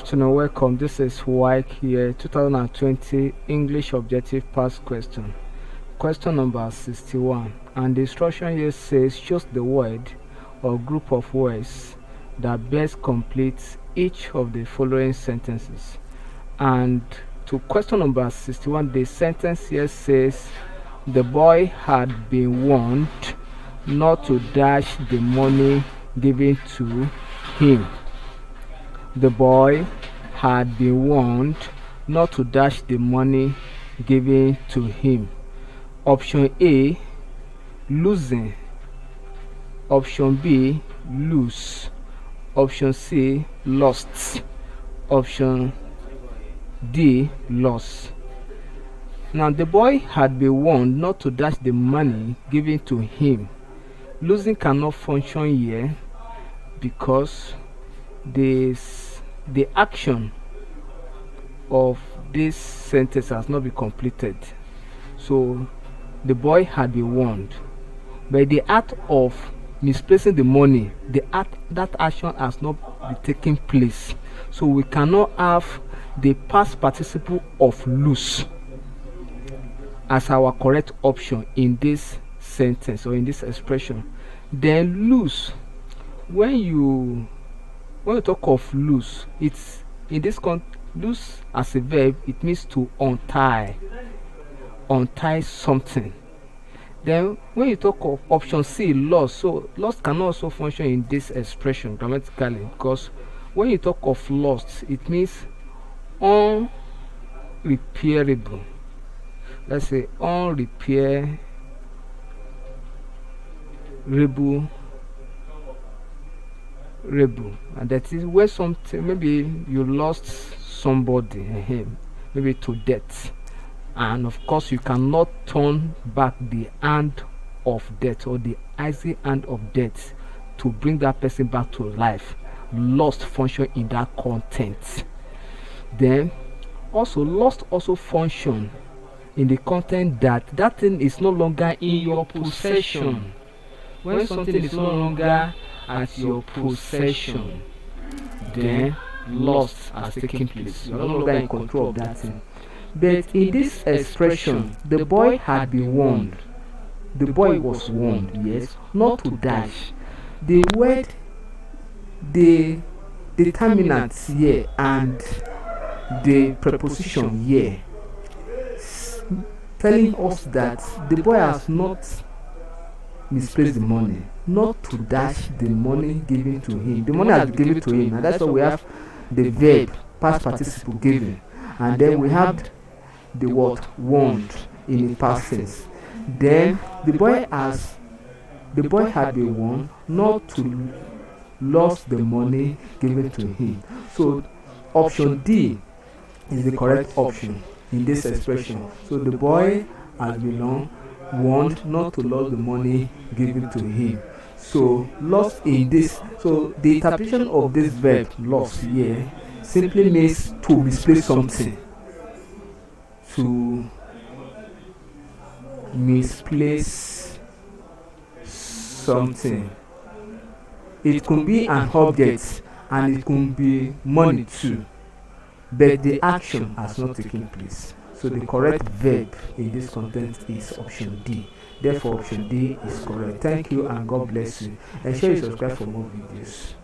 afternoon, welcome. This is Waec here, 2020 English Objective Past Question. Question number 61. And the instruction here says choose the word or group of words that best completes each of the following sentences. And to question number 61, the sentence here says the boy had been warned not to dash the money given to him. The boy had been warned not to dash the money given to him. Option A, losing. Option B, lose. Option C, lost. Option D, loss. Now, the boy had been warned not to dash the money given to him. Losing cannot function here because the action of this sentence has not been completed. So the boy had been warned, but the act of misplacing the money, that action has not been taken place. So we cannot have the past participle of lose as our correct option in this sentence or in this expression. Then lose, when you talk of lose, it's in this lose as a verb, it means to untie something. Then when you talk of option C, loss, so loss can also function in this expression grammatically, because when you talk of lost, it means unrepairable. Let's say unrepairable, and that is where something, maybe you lost somebody, maybe to death, and of course you cannot turn back the hand of death or the icy hand of death to bring that person back to life. Lost function in that content. Then also lost also function in the content that thing is no longer in your possession. When something is no longer at your possession, then loss has taken place. You are no longer in control of that thing. But in this expression, the boy had been warned. The boy was warned, yes, not to dash. The word, the determinant here and the preposition here, telling us that the boy has not misplaced the money, not to dash the money given to him. The money has been given to him, and that's why we have the verb past participle given, and then we have the word warned in the past tense. Then the boy had been warned not to lose the money given to him. So option D is the correct option in this expression. So the boy has been warned not to lose the money given to him. So lost in this, so the interpretation of this verb lost here simply means to misplace something. To misplace something. It could be an object and it could be money too, but the action has not taken place. So the correct verb in this content is option D. Therefore, option D is correct. Thank you and God bless you. Ensure you subscribe for more videos.